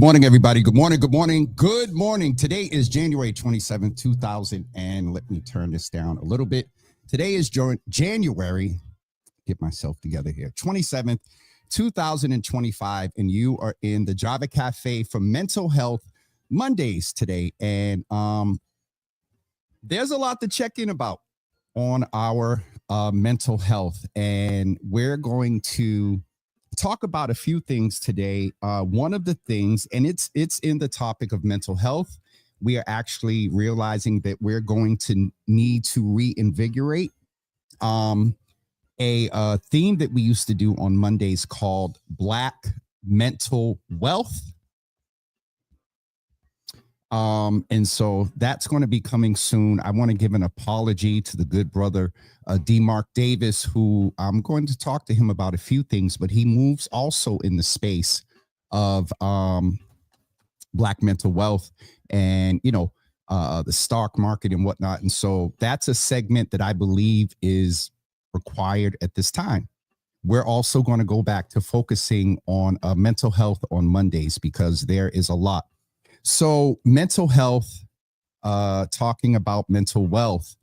morning, everybody. Good morning. Good morning. Good morning. Today is January 27th, 2000. And let me turn this down a little bit. Today is January, get myself together here, 27th, 2025. And you are in the Java Cafe for Mental Health Mondays today. And there's a lot to check in about on our mental health. And we're going to talk about a few things today. One of the things, and it's in the topic of mental health, we are actually realizing that we're going to need to reinvigorate a theme that we used to do on Mondays called Black Mental Wealth. And so that's going to be coming soon. I want to give an apology to the good brother, D. Mark Davis, who I'm going to talk to him about a few things, but he moves also in the space of Black mental wealth and, the stock market and whatnot. And so that's a segment that I believe is required at this time. We're also going to go back to focusing on mental health on Mondays because there is a lot. So mental health, talking about mental wealth.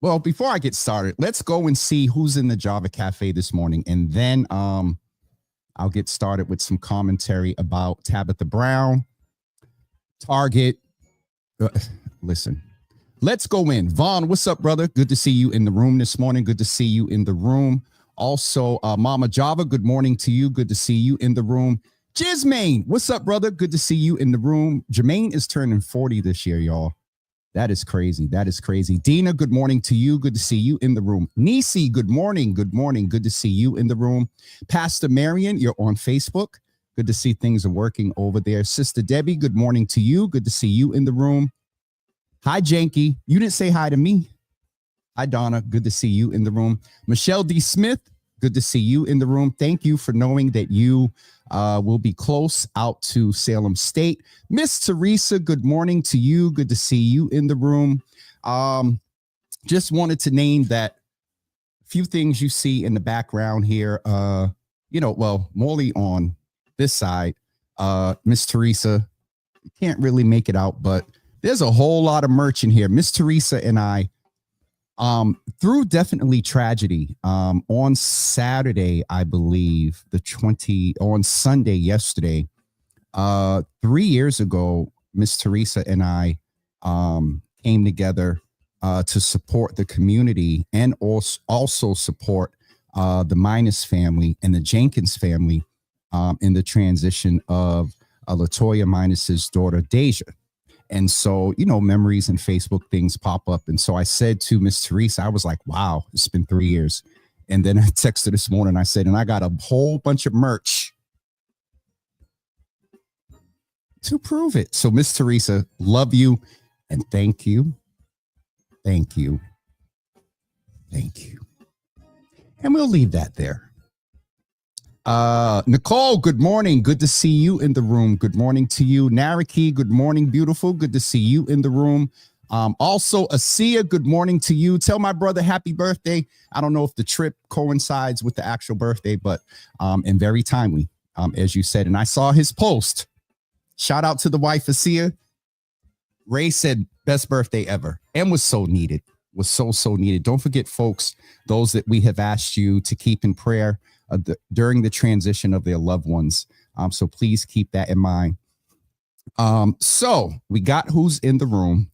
Well, before I get started, let's go and see who's in the Java Cafe this morning. And then I'll get started with some commentary about Tabitha Brown, Target. Listen, let's go in. Vaughn, what's up, brother? Good to see you in the room this morning. Good to see you in the room. Also, Mama Java, good morning to you. Good to see you in the room. Jizmaine, what's up, brother? Good to see you in the room. Jermaine is turning 40 this year, y'all. That is crazy. That is crazy. Dina, good morning to you. Good to see you in the room. Nisi, good morning. Good morning. Good to see you in the room. Pastor Marion, you're on Facebook. Good to see things are working over there. Sister Debbie, good morning to you. Good to see you in the room. Hi, Janky. You didn't say hi to me. Hi, Donna. Good to see you in the room. Michelle D. Smith, good to see you in the room. Thank you for knowing that you will be close out to Salem State. Miss Teresa, good morning to you. Good to see you in the room. Just wanted to name that few things you see in the background here. Morley on this side, Miss Teresa, can't really make it out, but there's a whole lot of merch in here. Miss Teresa and I, through definitely tragedy, on Saturday, I believe on Sunday, yesterday, 3 years ago, Miss Teresa and I, came together, to support the community and also support, the Minus family and the Jenkins family, in the transition of, LaToya Minus's daughter, Deja. And so, memories and Facebook things pop up. And so I said to Miss Teresa, I was like, wow, it's been 3 years. And then I texted this morning, I said, and I got a whole bunch of merch to prove it. So Miss Teresa, love you and thank you. Thank you. Thank you. And we'll leave that there. Nicole, good morning. Good to see you in the room. Good morning to you. Nariki, good morning, beautiful. Good to see you in the room. Also, Asia, good morning to you. Tell my brother happy birthday. I don't know if the trip coincides with the actual birthday, but and very timely, as you said. And I saw his post. Shout out to the wife, Asia. Ray said, best birthday ever, and was so needed. Was so needed. Don't forget, folks, those that we have asked you to keep in prayer during the transition of their loved ones. So please keep that in mind. So we got who's in the room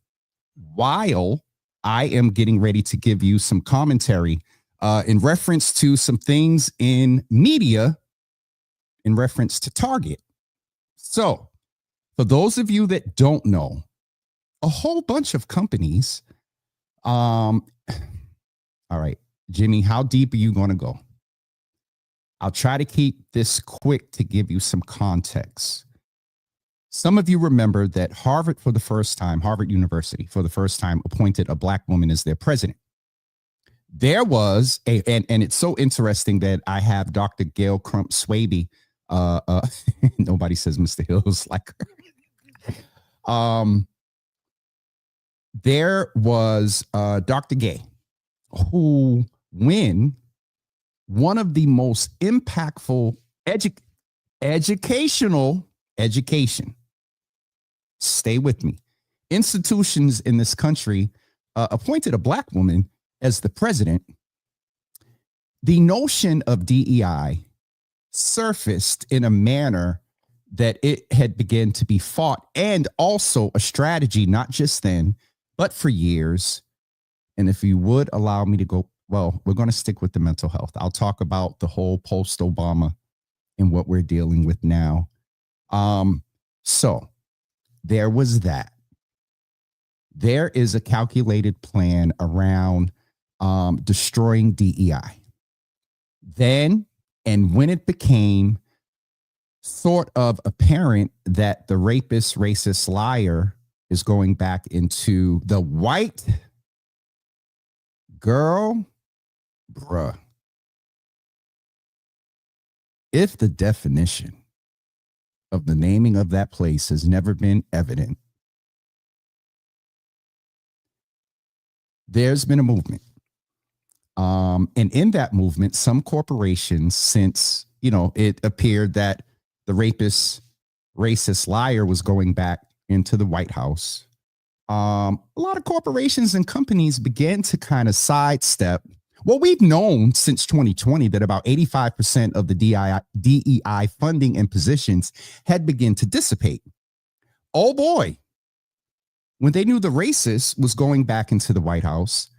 while I am getting ready to give you some commentary in reference to some things in media in reference to Target. So for those of you that don't know, a whole bunch of companies. All right, Jimmy, how deep are you going to go? I'll try to keep this quick to give you some context. Some of you remember that Harvard University for the first time appointed a Black woman as their president. There was and it's so interesting that I have Dr. Gail Crump Swaby. Nobody says Mr. Hills like her. There was Dr. Gay, who, when one of the most impactful Education. Stay with me. Institutions in this country appointed a black woman as the president. The notion of DEI surfaced in a manner that it had begun to be fought, and also a strategy, not just then, but for years. And if you would allow me to go, well, we're going to stick with the mental health. I'll talk about the whole post-Obama and what we're dealing with now. So there was that. There is a calculated plan around destroying DEI. Then, and when it became sort of apparent that the rapist, racist liar is going back into the white girl, bruh. If the definition of the naming of that place has never been evident, there's been a movement. And in that movement, some corporations, since, it appeared that the rapist, racist liar was going back into the White House, a lot of corporations and companies began to kind of sidestep. Well, we've known since 2020 that about 85% of the DEI funding and positions had begun to dissipate. Oh boy. When they knew the racist was going back into the White House,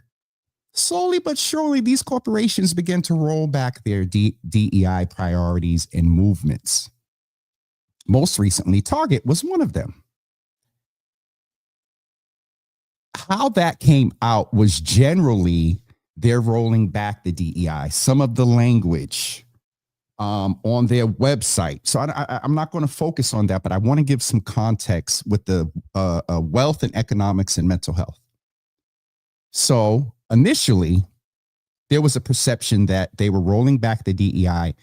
slowly but surely, these corporations began to roll back their DEI priorities and movements. Most recently, Target was one of them. How that came out was generally they're rolling back the DEI, some of the language on their website. So I'm not going to focus on that, but I want to give some context with the wealth and economics and mental health. So initially, there was a perception that they were rolling back the DEI.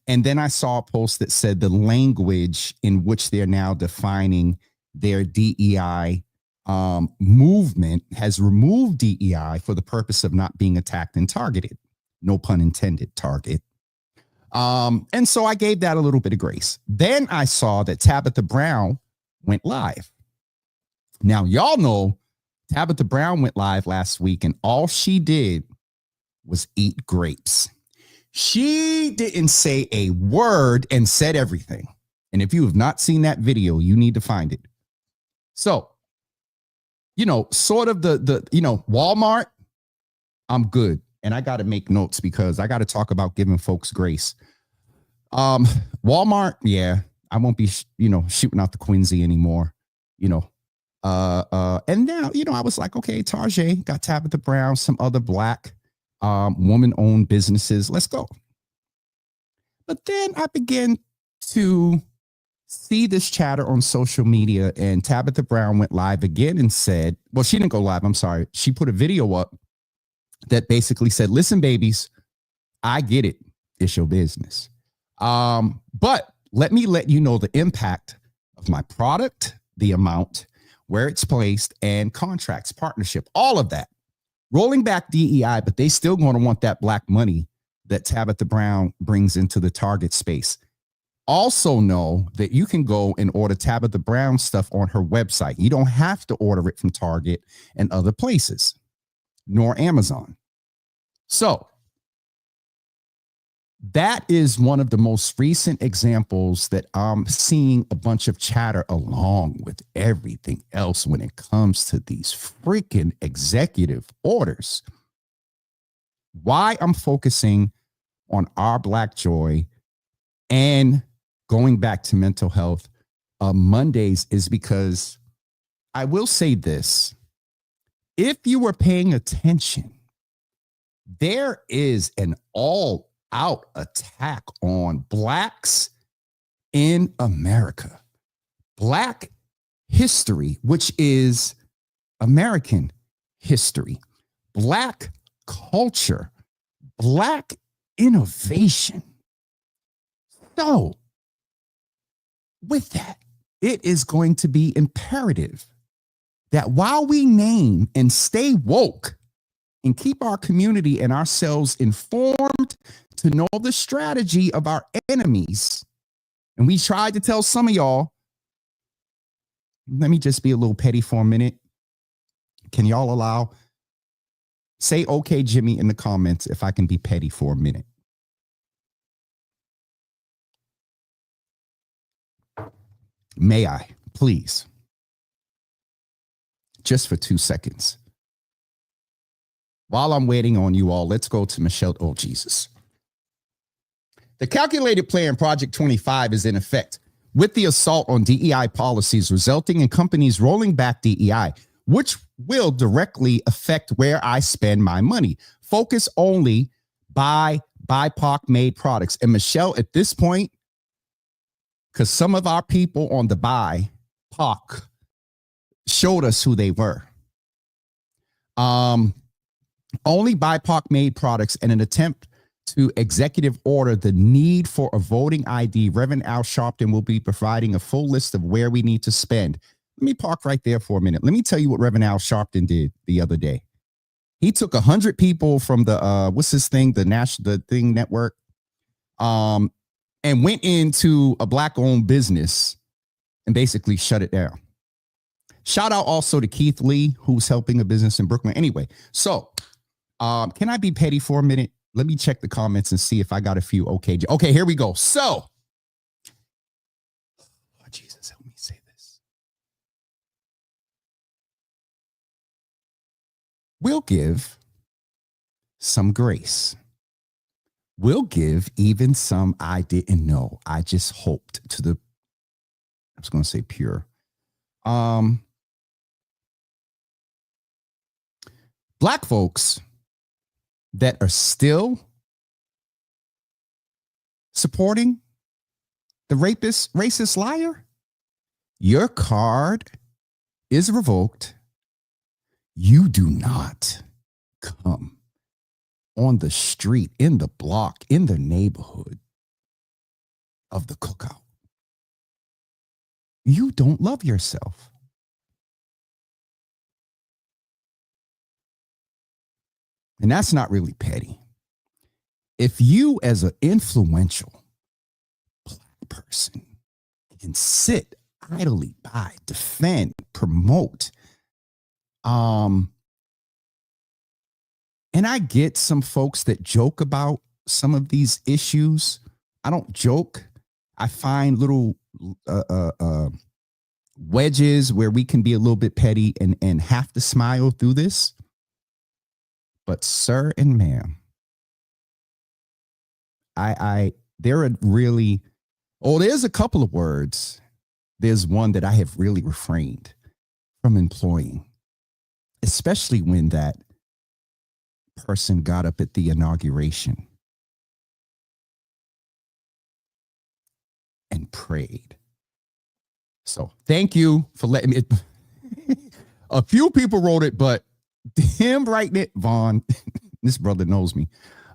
And then I saw a post that said the language in which they're now defining their DEI movement has removed DEI for the purpose of not being attacked and targeted. No pun intended, target. And so I gave that a little bit of grace. Then I saw that Tabitha Brown went live. Now, y'all know Tabitha Brown went live last week, and all she did was eat grapes. She didn't say a word and said everything. And if you have not seen that video, you need to find it. So, sort of the Walmart, I'm good. And I got to make notes because I got to talk about giving folks grace. Walmart, yeah, I won't be, shooting out the Quincy anymore, and now, I was like, okay, Tarjay got Tabitha Brown, some other black woman-owned businesses. Let's go. But then I began to see this chatter on social media, and Tabitha Brown went live again and said, well, she didn't go live. I'm sorry. She put a video up that basically said, listen, babies, I get it. It's your business. But let me let you know the impact of my product, the amount, where it's placed, and contracts, partnership, all of that. Rolling back DEI, but they still going to want that black money that Tabitha Brown brings into the Target space. Also know that you can go and order Tabitha Brown stuff on her website. You don't have to order it from Target and other places, nor Amazon. So that is one of the most recent examples that I'm seeing a bunch of chatter along with everything else when it comes to these freaking executive orders. Why I'm focusing on our Black Joy and going back to mental health Mondays is because I will say this. If you were paying attention, there is an all-out attack on Blacks in America. Black history, which is American history. Black culture. Black innovation. So, with that, it is going to be imperative that while we name and stay woke and keep our community and ourselves informed to know the strategy of our enemies, And we tried to tell some of y'all, let me just be a little petty for a minute. Can y'all say okay, Jimmy, in the comments if I can be petty for a minute. May I, please? Just for 2 seconds. While I'm waiting on you all, let's go to Michelle. Oh, Jesus. The calculated plan Project 25 is in effect, with the assault on DEI policies resulting in companies rolling back DEI, which will directly affect where I spend my money. Focus only buy BIPOC made products. And Michelle, at this point, because some of our people on the BIPOC showed us who they were. Only BIPOC made products in an attempt to executive order the need for a voting ID. Reverend Al Sharpton will be providing a full list of where we need to spend. Let me park right there for a minute. Let me tell you what Reverend Al Sharpton did the other day. He took 100 people from the what's this thing, the thing network, and went into a black-owned business and basically shut it down. Shout out also to Keith Lee, who's helping a business in Brooklyn. Anyway, so can I be petty for a minute? Let me check the comments and see if I got a few okay. Okay, here we go. So, oh, Jesus, help me say this. We'll give some grace. We'll give even some I didn't know. I just hoped to the, I was going to say pure. Black folks that are still supporting the racist liar, your card is revoked. You do not come on the street, in the block, in the neighborhood of the cookout. You don't love yourself. And that's not really petty. If you, as an influential black person, can sit idly by, defend, promote, and I get some folks that joke about some of these issues. I don't joke. I find little wedges where we can be a little bit petty and have to smile through this. But sir and ma'am, there are really, there's a couple of words. There's one that I have really refrained from employing, especially when that person got up at the inauguration and prayed. So thank you for letting me. A few people wrote it, but him writing it, Vaughn, this brother knows me.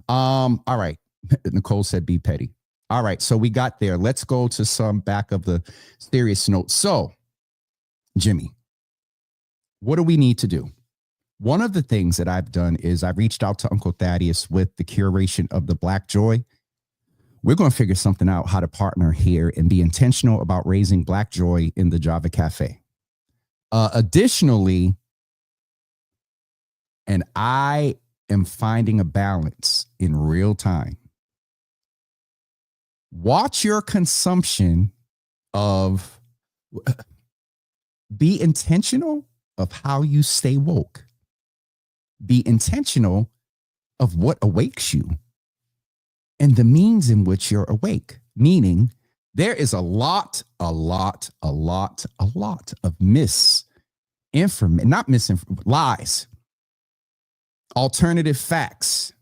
All right. Nicole said be petty. All right. So we got there. Let's go to some back of the serious notes. So, Jimmy, what do we need to do? One of the things that I've done is I've reached out to Uncle Thaddeus with the curation of the Black Joy. We're going to figure something out how to partner here and be intentional about raising Black Joy in the Java Cafe. Additionally, and I am finding a balance in real time. Watch your consumption of, be intentional of how you stay woke. Be intentional of what awakes you and the means in which you're awake. Meaning there is a lot of lies, alternative facts,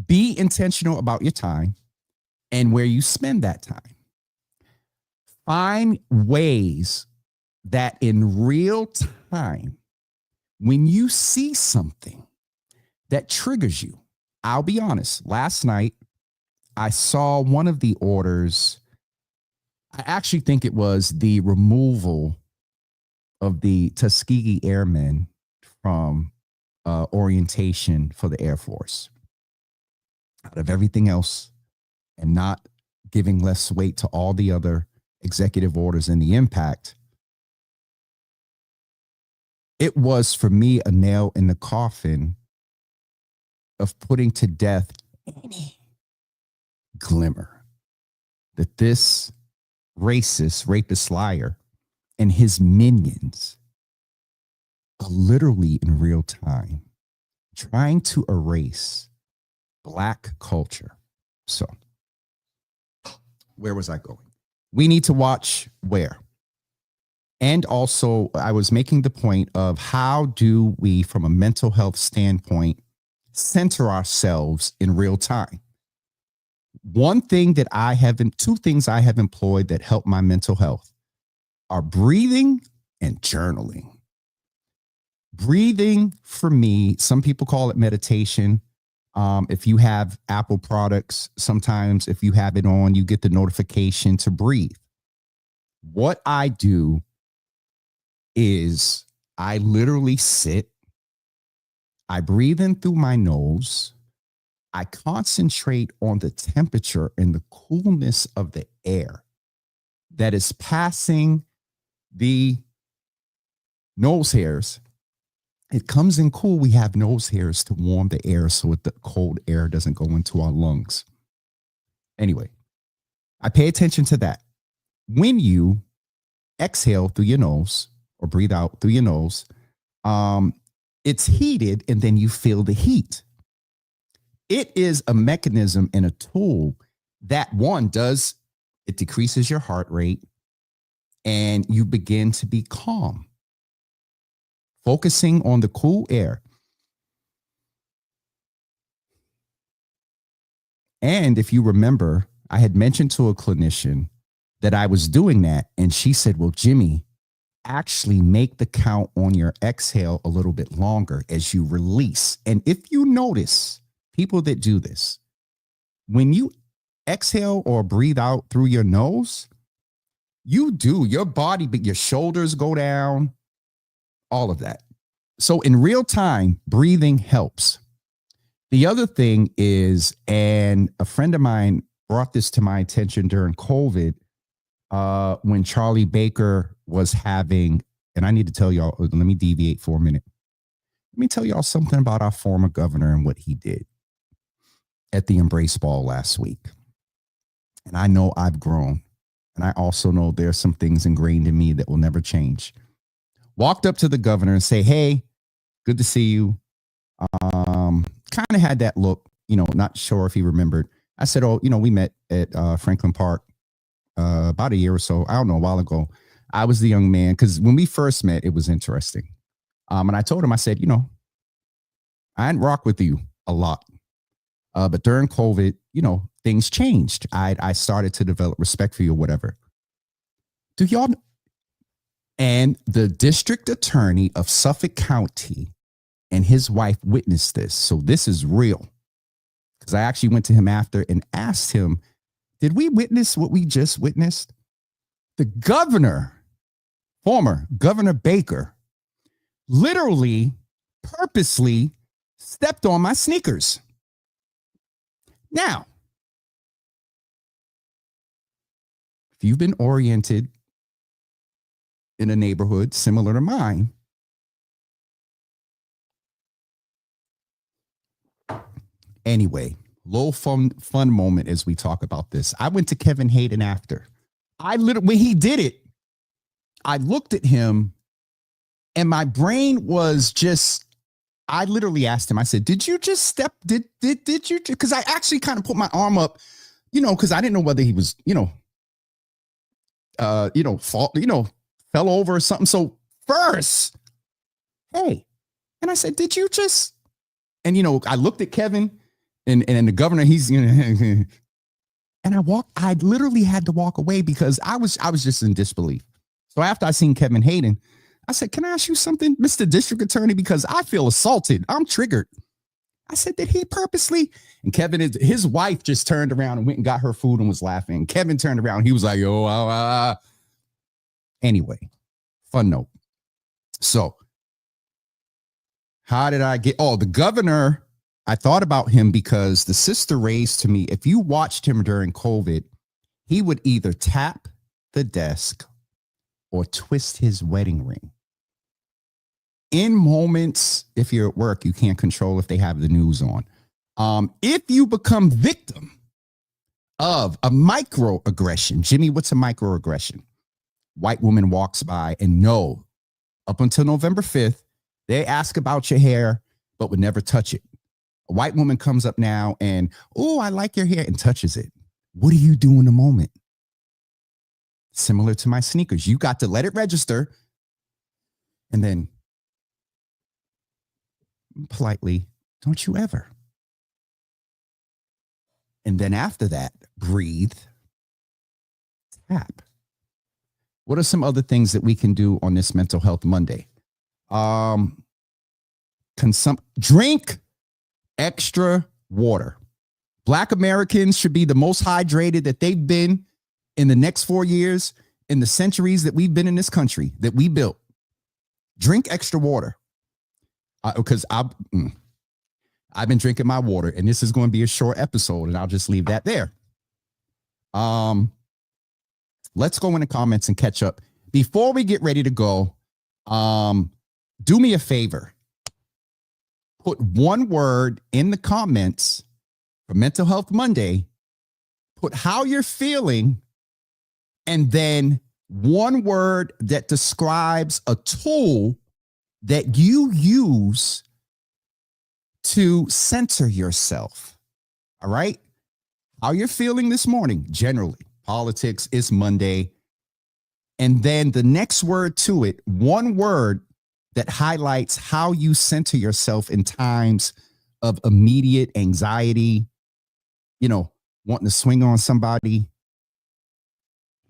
be intentional about your time and where you spend that time. Find ways that in real time, when you see something that triggers you, I'll be honest, last night I saw one of the orders. I actually think it was the removal of the Tuskegee Airmen from orientation for the Air Force. out of everything else and not giving less weight to all the other executive orders and the impact, it was for me a nail in the coffin of putting to death any glimmer that this racist, rapist, liar, and his minions are literally in real time trying to erase Black culture. So, where was I going? We need to watch where. And also, I was making the point of how do we, from a mental health standpoint, center ourselves in real time. Two things I have employed that help my mental health are breathing and journaling. Breathing for me, some people call it meditation. If you have Apple products, sometimes if you have it on, you get the notification to breathe. What I do is I literally sit, I breathe in through my nose, I concentrate on the temperature and the coolness of the air that is passing the nose hairs. It comes in cool. We have nose hairs to warm the air so the cold air doesn't go into our lungs. Anyway, I pay attention to that. When you exhale through your nose or breathe out through your nose, it's heated and then you feel the heat. It is a mechanism and a tool that it decreases your heart rate and you begin to be calm. Focusing on the cool air. And if you remember, I had mentioned to a clinician that I was doing that. And she said, well, Jimmy, actually make the count on your exhale a little bit longer as you release. And if you notice, people that do this, when you exhale or breathe out through your nose, your body, but your shoulders go down, all of that. So in real time, breathing helps. The other thing is, and a friend of mine brought this to my attention during COVID, when Charlie Baker was having, and I need to tell y'all, let me deviate for a minute. Let me tell y'all something about our former governor and what he did at the Embrace Ball last week. And I know I've grown. And I also know there's some things ingrained in me that will never change. Walked up to the governor and say, hey, good to see you. Kind of had that look, not sure if he remembered. I said, oh, we met at Franklin Park about a year or so. I don't know, a while ago. I was the young man because when we first met, it was interesting. And I told him, I said, I didn't rock with you a lot. But during COVID, things changed. I started to develop respect for you or whatever. Do y'all? And the district attorney of Suffolk County and his wife witnessed this. So this is real. Because I actually went to him after and asked him, did we witness what we just witnessed? The governor, former Governor Baker, literally, purposely stepped on my sneakers. Now, if you've been oriented in a neighborhood similar to mine, anyway, little fun moment as we talk about this. I went to Kevin Hayden after. When he did it, I looked at him and my brain was just, I literally asked him, I said, did you just step, did you, because I actually kind of put my arm up, because I didn't know whether he was, fell over or something. So first, hey, and I said, did you just, and, I looked at Kevin and the governor, he's, and I literally had to walk away because I was just in disbelief. So after I seen Kevin Hayden, I said, can I ask you something, Mr. District Attorney? Because I feel assaulted. I'm triggered. I said, did he purposely? And his wife just turned around and went and got her food and was laughing. Kevin turned around. He was like, oh, Anyway, fun note. So how did I get? Oh, the governor, I thought about him because the sister raised to me, if you watched him during COVID, he would either tap the desk or twist his wedding ring. In moments, if you're at work, you can't control if they have the news on. If you become victim of a microaggression, Jimmy, what's a microaggression? White woman walks by and no, up until November 5th, they ask about your hair, but would never touch it. A white woman comes up now and, oh, I like your hair, and touches it. What do you do in the moment? Similar to my sneakers. You got to let it register and then politely, don't you ever. And then after that, breathe, tap. What are some other things that we can do on this Mental Health Monday? Drink extra water. Black Americans should be the most hydrated that they've been in the next 4 years, in the centuries that we've been in this country, that we built. Drink extra water. Because I've been drinking my water, and this is going to be a short episode, and I'll just leave that there. Let's go in the comments and catch up. Before we get ready to go, do me a favor. Put one word in the comments for Mental Health Monday. Put how you're feeling, and then one word that describes a tool that you use to center yourself. All right? How you're feeling this morning, generally. Politics is Monday. And then the next word to it, one word that highlights how you center yourself in times of immediate anxiety, wanting to swing on somebody.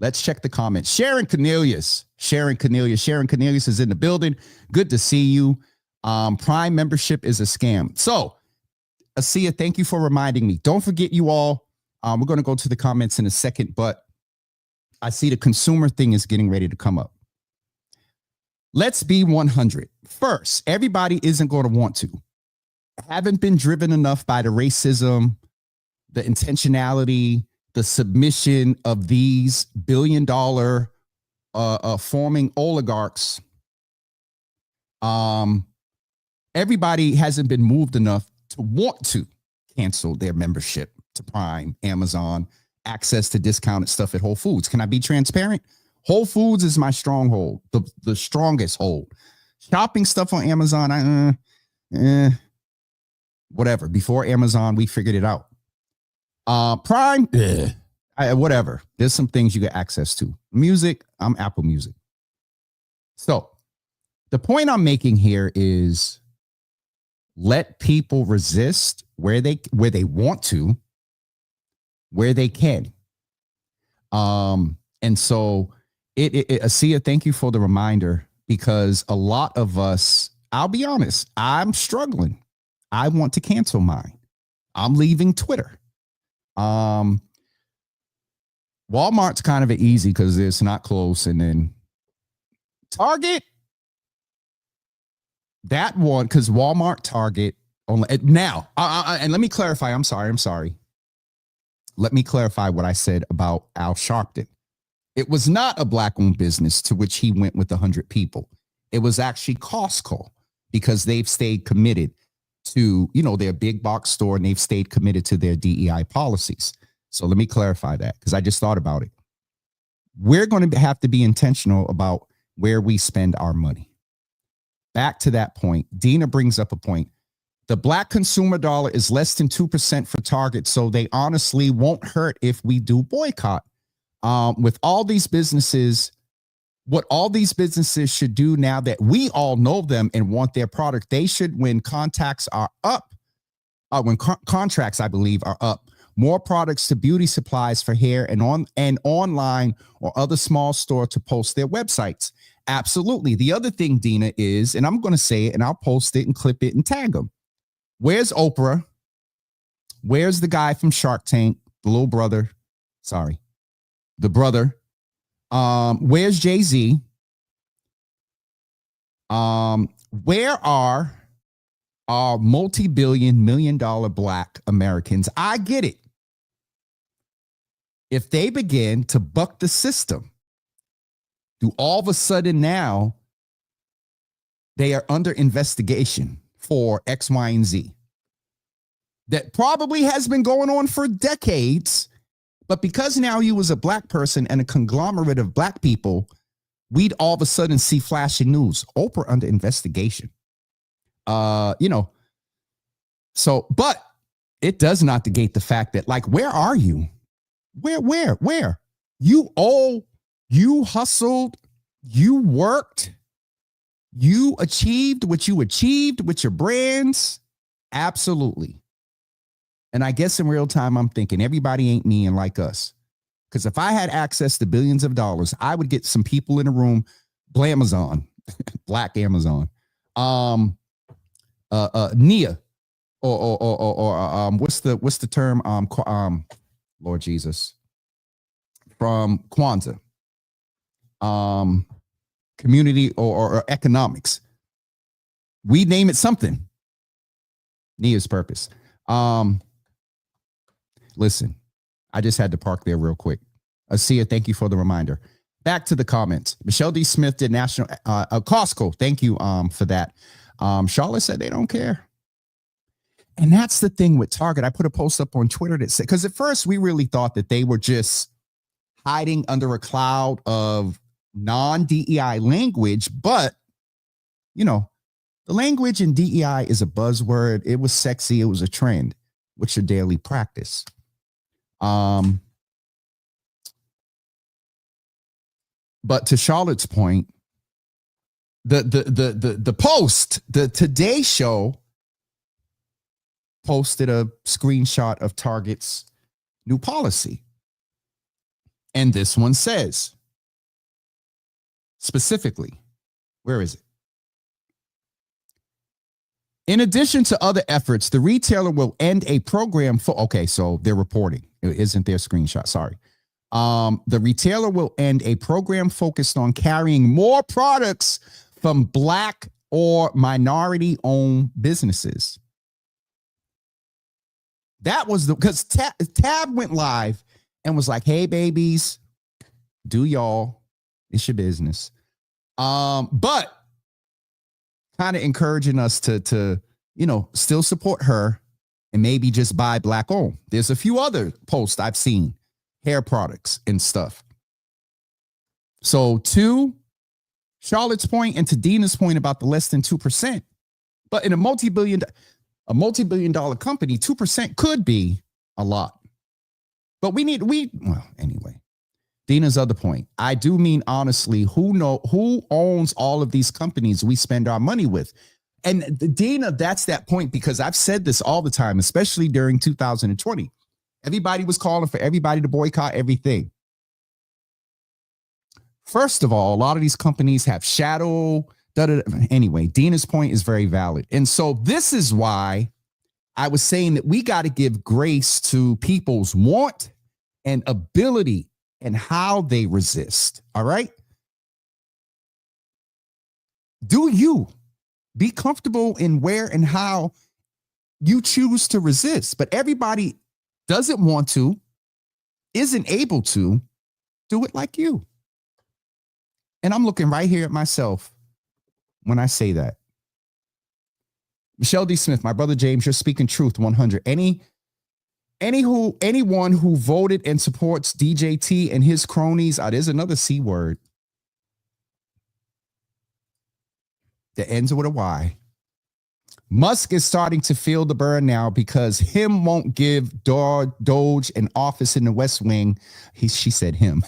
Let's check the comments. Sharon Cornelius is in the building. Good to see you. Prime membership is a scam. So, Asia, thank you for reminding me. Don't forget, you all. We're going to go to the comments in a second, but I see the consumer thing is getting ready to come up. Let's be 100. First, everybody isn't going to want to. Haven't been driven enough by the racism, the intentionality, the submission of these billion-dollar forming oligarchs. Everybody hasn't been moved enough to want to cancel their membership to Prime, Amazon, access to discounted stuff at Whole Foods. Can I be transparent? Whole Foods is my stronghold, the strongest hold. Shopping stuff on Amazon, whatever. Before Amazon, we figured it out. Prime, whatever. There's some things you get access to. Music, I'm Apple Music. So the point I'm making here is let people resist where they want to, where they can. And so Asia, thank you for the reminder, because a lot of us, I'll be honest, I'm struggling. I want to cancel mine. I'm leaving Twitter. Walmart's kind of an easy because it's not close. And then Target, that one, because Walmart, Target, only now. And let me clarify. I'm sorry. Let me clarify what I said about Al Sharpton. It was not a Black-owned business to which he went with 100 people. It was actually Costco, because they've stayed committed to, their big box store, and they've stayed committed to their DEI policies. So let me clarify that, because I just thought about it. We're going to have to be intentional about where we spend our money. Back to that point, Dina brings up a point. The Black consumer dollar is less than 2% for Target, so they honestly won't hurt if we do boycott. With all these businesses, what all these businesses should do now that we all know them and want their product, they should, when contracts are up, contracts, I believe, are up, more products to beauty supplies for hair and online or other small store to post their websites. Absolutely. The other thing, Dina, is, and I'm going to say it and I'll post it and clip it and tag them. Where's Oprah? Where's the guy from Shark Tank? The little brother. Sorry. The brother. Where's Jay-Z? Where are are multi-billion, $1 million Black Americans. I get it. If they begin to buck the system, do all of a sudden now they are under investigation for X, Y, and Z? That probably has been going on for decades, but because now you was a Black person and a conglomerate of Black people, we'd all of a sudden see flashing news. Oprah under investigation. So, but it does not negate the fact that, like, where are you? Where? You hustled, you worked, you achieved what you achieved with your brands. Absolutely. And I guess in real time, I'm thinking everybody ain't me and like us. Because if I had access to billions of dollars, I would get some people in a room, Blamazon, Black Amazon, Nia, or what's the term? Lord Jesus, from Kwanzaa, community or economics. We name it something. Nia's purpose. Listen, I just had to park there real quick. Asia, thank you for the reminder. Back to the comments. Michelle D. Smith did national Costco. Thank you for that. Charlotte said they don't care. And that's the thing with Target. I put a post up on Twitter that said, because at first we really thought that they were just hiding under a cloud of non-DEI language, but the language in DEI is a buzzword. It was sexy. It was a trend. What's your daily practice? But to Charlotte's point, the post, the Today Show posted a screenshot of Target's new policy. And this one says specifically, where is it? In addition to other efforts, the retailer will end a program for, okay, so they're reporting. It isn't their screenshot, sorry. The retailer will end a program focused on carrying more products from Black or minority-owned businesses. That was because Tab went live and was like, hey, babies, do y'all. It's your business. But kind of encouraging us to still support her and maybe just buy Black owned. There's a few other posts I've seen, hair products and stuff. So to Charlotte's point and to Dina's point about the less than 2%, but in a multi-billion dollar company, 2% could be a lot. But anyway, Dina's other point. I do mean, honestly, who owns all of these companies we spend our money with? And Dina, that's that point, because I've said this all the time, especially during 2020. Everybody was calling for everybody to boycott everything. First of all, a lot of these companies have shadow. Anyway, Dina's point is very valid. And so this is why I was saying that we got to give grace to people's want and ability and how they resist. All right. Do you be comfortable in where and how you choose to resist? But everybody doesn't want to, isn't able to do it like you. And I'm looking right here at myself when I say that. Michelle D. Smith, my brother James, you're speaking truth 100. Anyone who voted and supports DJT and his cronies, there's another C word that ends with a Y. Musk is starting to feel the burn now because him won't give Doge an office in the West Wing. She said him.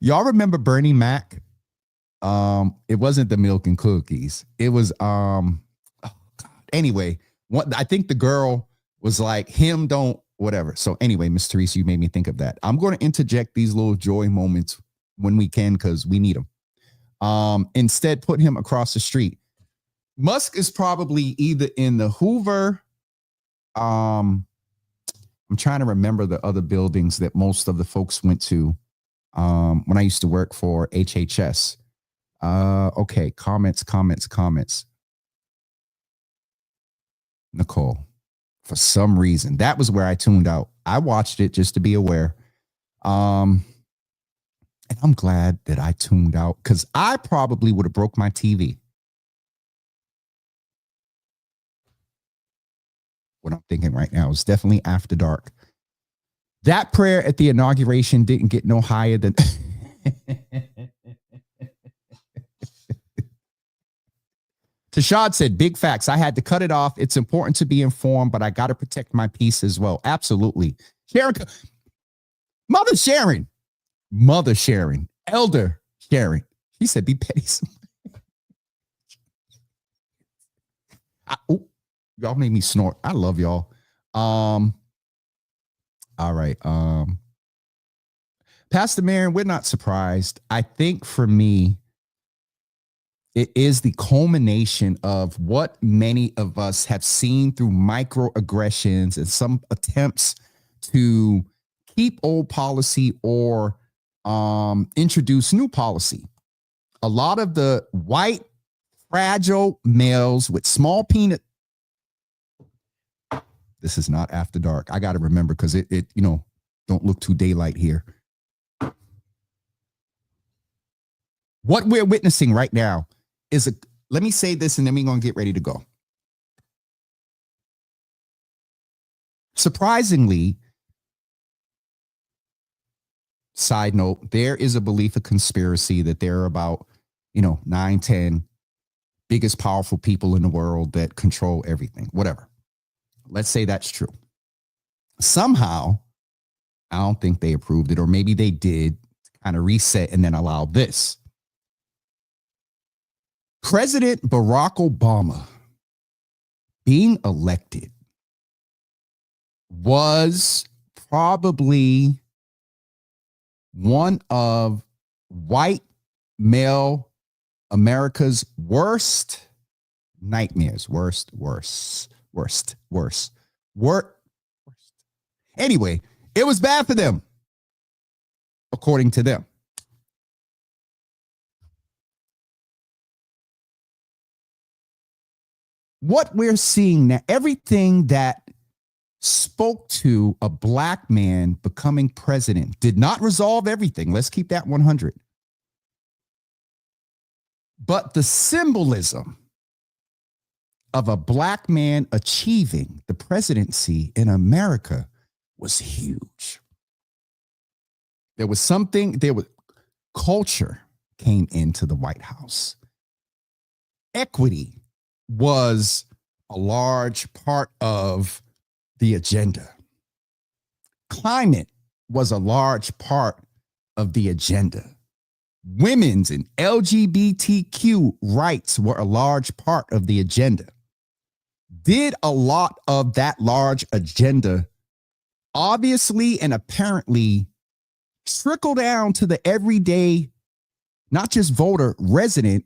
Y'all remember Bernie Mac? It wasn't the milk and cookies. It was anyway. I think the girl was like, him don't whatever. So anyway, Miss Teresa, you made me think of that. I'm going to interject these little joy moments when we can because we need them. Instead, put him across the street. Musk is probably either in the Hoover. I'm trying to remember the other buildings that most of the folks went to when I used to work for HHS. Okay, comments. Nicole, for some reason, that was where I tuned out. I watched it just to be aware. And I'm glad that I tuned out because I probably would have broke my TV. What I'm thinking right now is definitely after dark. That prayer at the inauguration didn't get no higher than. Tashad said, big facts. I had to cut it off. It's important to be informed, but I got to protect my peace as well. Absolutely. Sharon, Mother Sharon, Elder Sharon. She said, be petty. Y'all made me snort. I love y'all. All right. Pastor Marion, we're not surprised. I think for me, it is the culmination of what many of us have seen through microaggressions and some attempts to keep old policy or introduce new policy. A lot of the white, fragile males with small penis. This is not after dark. I got to remember because it, don't look too daylight here. What we're witnessing right now is let me say this and then we're going to get ready to go. Surprisingly, side note, there is a belief, a conspiracy that there are about, 9, 10 biggest powerful people in the world that control everything, whatever. Let's say that's true. Somehow, I don't think they approved it, or maybe they did kind of reset and then allow this. President Barack Obama being elected was probably one of white male America's worst nightmares. Worst. Anyway, it was bad for them, according to them. What we're seeing now, everything that spoke to a black man becoming president did not resolve everything. Let's keep that 100. But the symbolism of a black man achieving the presidency in America was huge. Culture came into the White House. Equity was a large part of the agenda. Climate was a large part of the agenda. Women's and LGBTQ rights were a large part of the agenda. Did a lot of that large agenda obviously and apparently trickle down to the everyday, not just voter, resident?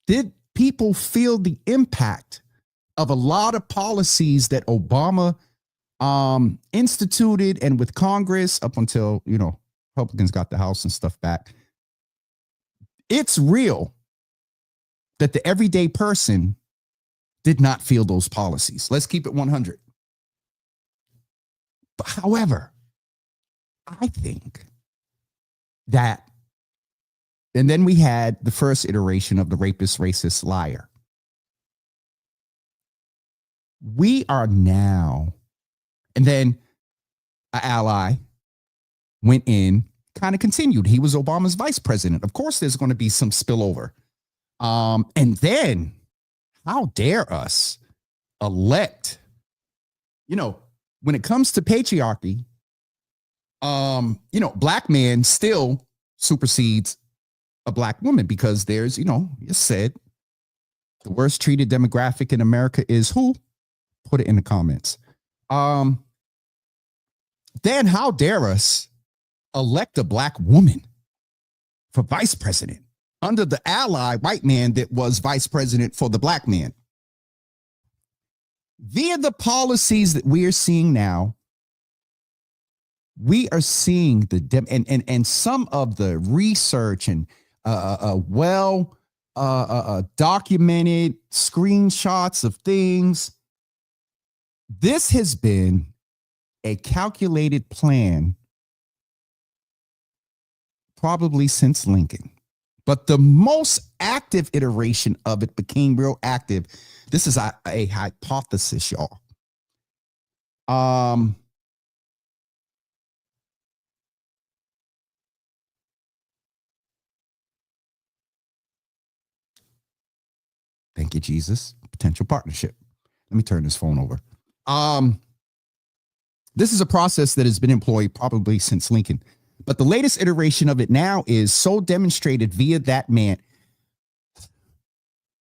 Did people feel the impact of a lot of policies that Obama instituted and with Congress up until, Republicans got the House and stuff back? It's real that the everyday person did not feel those policies. Let's keep it 100. But however, I think that, and then we had the first iteration of the rapist, racist, liar. We are now, and then an ally went in, kind of continued. He was Obama's vice president. Of course, there's going to be some spillover. And then, how dare us elect, when it comes to patriarchy, black man still supersedes a black woman because there's, it's said the worst treated demographic in America is who? Put it in the comments. Then how dare us elect a black woman for vice president under the ally white man that was vice president for the black man? Via the policies that we are seeing now, we are seeing and some of the research and well documented screenshots of things. This has been a calculated plan probably since Lincoln. But the most active iteration of it became real active. This is a hypothesis, y'all. Thank you, Jesus. Potential partnership. Let me turn this phone over. This is a process that has been employed probably since Lincoln, but the latest iteration of it now is so demonstrated via that man.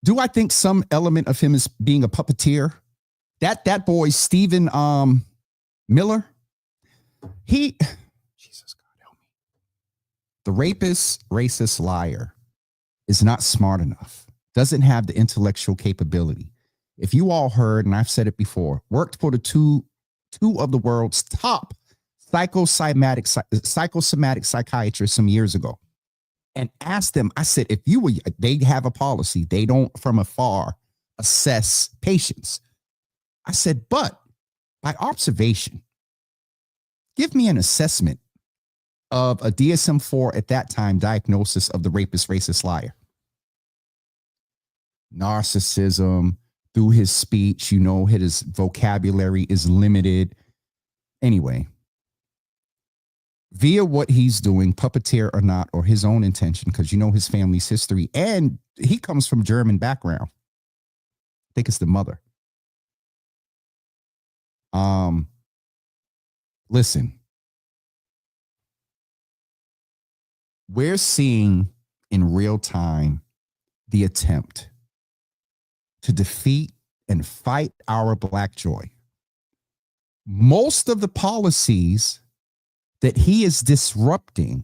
Do I think some element of him is being a puppeteer? That boy, Stephen Miller, Jesus God help me. The rapist, racist liar is not smart enough, doesn't have the intellectual capability. If you all heard, and I've said it before, worked for the two of the world's top psychosomatic psychiatrists some years ago, and asked them, I said, if you were, they have a policy, they don't from afar assess patients. I said, but by observation, give me an assessment of a DSM-4 at that time diagnosis of the rapist, racist liar. Narcissism, through his speech, you know, his vocabulary is limited. Anyway, via what he's doing, puppeteer or not, or his own intention, because you know his family's history, and he comes from German background. I think it's the mother. Listen, we're seeing in real time the attempt to defeat and fight our Black joy. Most of the policies that he is disrupting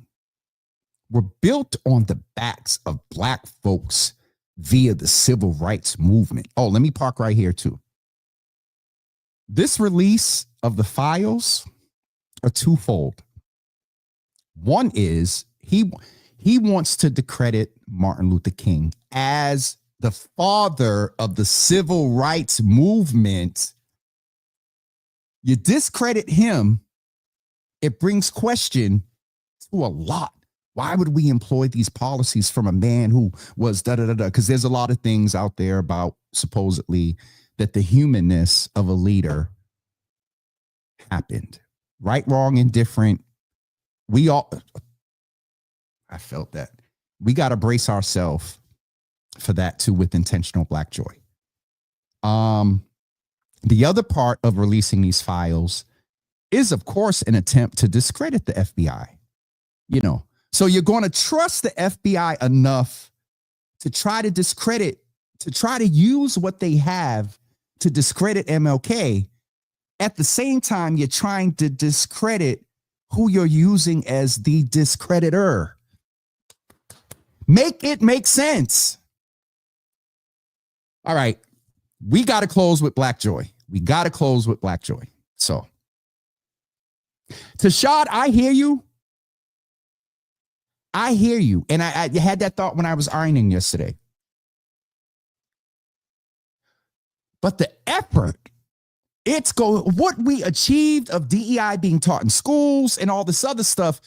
were built on the backs of Black folks via the civil rights movement. Oh, let me park right here too. This release of the files are twofold. One is he wants to discredit Martin Luther King as the father of the civil rights movement. You discredit him, it brings question to a lot. Why would we employ these policies from a man who was da-da-da-da? Because there's a lot of things out there about supposedly that the humanness of a leader happened. Right, wrong, indifferent. We all, I felt that. We got to brace ourselves for that too with intentional Black joy. The other part of releasing these files is, of course, an attempt to discredit the FBI. You know, so you're going to trust the FBI enough to try to discredit, to try to use what they have to discredit MLK. At the same time, you're trying to discredit who you're using as the discreditor. Make it make sense. All right. We got to close with Black joy. We got to close with Black joy. So, Tashad, I hear you. I hear you. And I had that thought when I was ironing yesterday. But the effort, what we achieved of DEI being taught in schools and all this other stuff,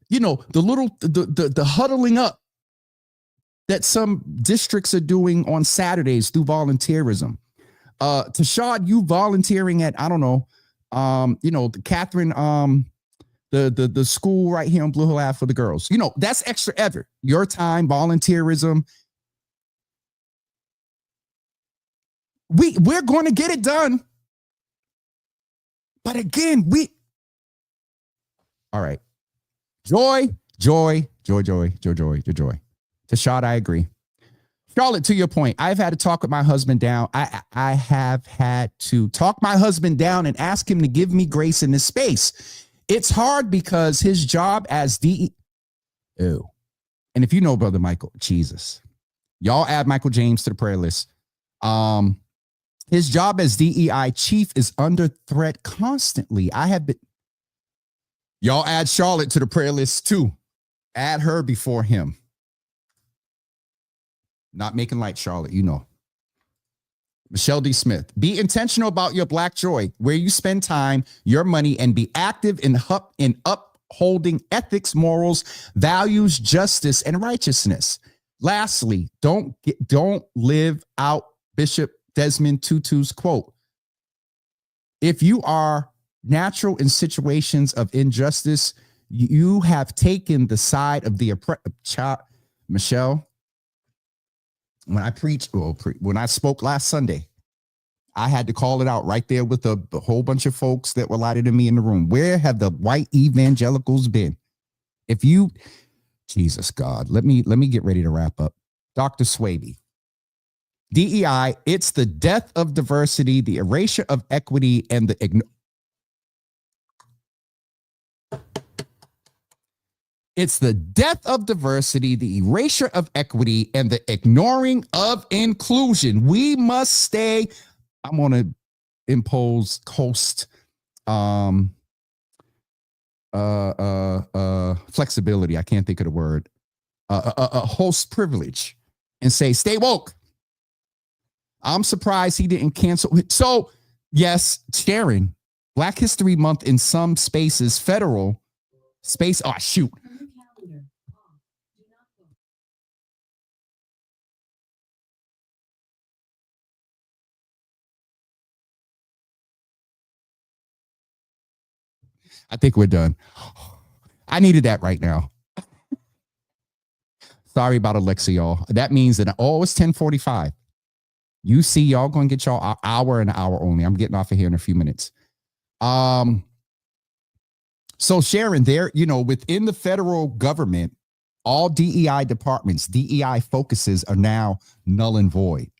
you know, the huddling up that some districts are doing on Saturdays through volunteerism. Tashad, you volunteering at, I don't know, you know, the Catherine, the school right here on Blue Hill Ave for the girls. You know, that's extra effort. Your time, volunteerism. We're going to get it done. But again, all right. Joy. Tashad, I agree. Charlotte, to your point, I've had to talk with my husband down. I have had to talk my husband down and ask him to give me grace in this space. It's hard because his job as DE. Ew. And if you know Brother Michael, Jesus, y'all add Michael James to the prayer list. His job as DEI chief is under threat constantly. Y'all add Charlotte to the prayer list too. Add her before him. Not making light, Charlotte, you know. Michelle D. Smith, be intentional about your Black joy, where you spend time, your money, and be active in upholding ethics, morals, values, justice, and righteousness. Lastly, don't live out Bishop Desmond Tutu's quote. If you are natural in situations of injustice, you have taken the side of the oppressed. Michelle, when I spoke last Sunday, I had to call it out right there with a whole bunch of folks that were lighter than me in the room. Where have the white evangelicals been? If you, Jesus God, let me get ready to wrap up. Dr. Swaby, DEI, it's the death of diversity, the erasure of equity, and the It's the death of diversity, the erasure of equity, and the ignoring of inclusion. We must stay. I'm going to impose host flexibility. I can't think of the word. Host privilege, and say, stay woke. I'm surprised he didn't cancel. So, yes, Sharon, Black History Month in some spaces, federal space. Oh, shoot. I think we're done. I needed that right now. Sorry about Alexa, y'all. That means that, it's 10:45. You see, y'all going to get y'all an hour and an hour only. I'm getting off of here in a few minutes. So Sharon, there, within the federal government, all DEI departments, DEI focuses are now null and void.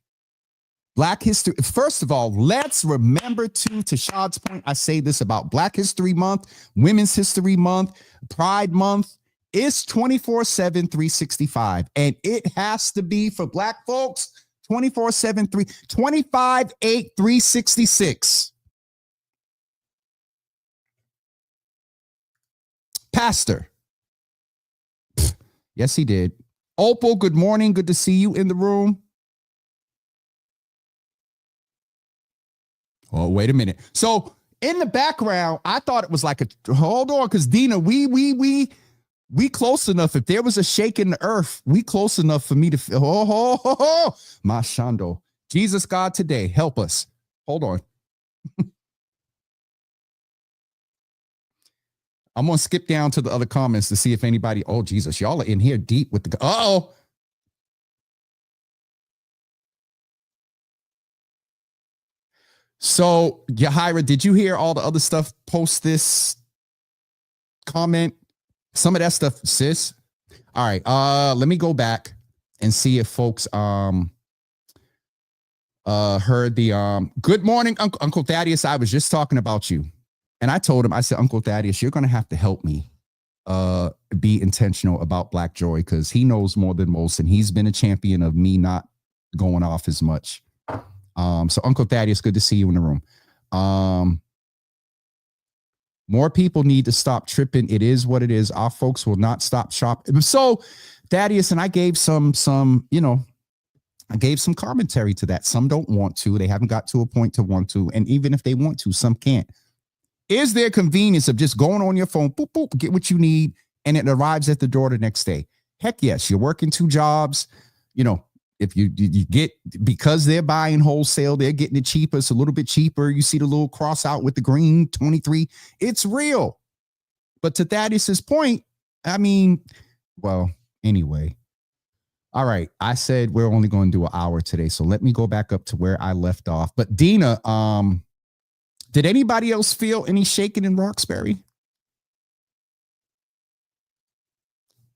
Black history. First of all, let's remember to Tashad's point. I say this about Black History Month, Women's History Month, Pride Month. It's 24/7, 365. And it has to be for Black folks 24/7, 25/8, 366. Pastor. Yes, he did. Opal, good morning. Good to see you in the room. Oh, wait a minute. So in the background, I thought it was like hold on, because Dina, we close enough. If there was a shake in the earth, we close enough for me to feel. Mashando. Jesus God today, help us. Hold on. I'm going to skip down to the other comments to see if anybody, oh, Jesus, y'all are in here deep with the, uh-oh. So, Yahira, did you hear all the other stuff post this comment? Some of that stuff, sis. All right, let me go back and see if folks heard the good morning, Uncle Thaddeus. I was just talking about you. And I told him, I said, Uncle Thaddeus, you're going to have to help me be intentional about Black joy, because he knows more than most, and he's been a champion of me not going off as much. So Uncle Thaddeus, good to see you in the room. More people need to stop tripping. It is what it is. Our folks will not stop shopping. So Thaddeus, and I gave some commentary to that. Some don't want to. They haven't got to a point to want to. And even if they want to, some can't. Is there convenience of just going on your phone, boop, boop, get what you need, and it arrives at the door the next day? Heck yes. You're working 2 jobs. If you get, because they're buying wholesale, they're getting it cheaper. It's a little bit cheaper. You see the little cross out with the green 23. It's real. But to Thaddeus's point, I mean, well, anyway. All right. I said we're only going to do an hour today. So let me go back up to where I left off. But Dina, did anybody else feel any shaking in Roxbury?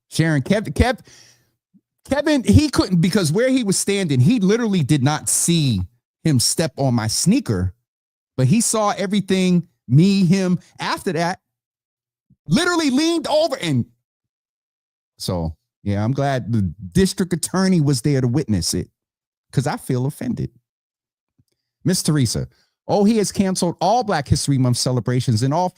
Sharon, Kevin, he couldn't, because where he was standing, he literally did not see him step on my sneaker, but he saw everything, me, him, after that, literally leaned over. And so, yeah, I'm glad the district attorney was there to witness it, because I feel offended. Miss Teresa, he has canceled all Black History Month celebrations and all.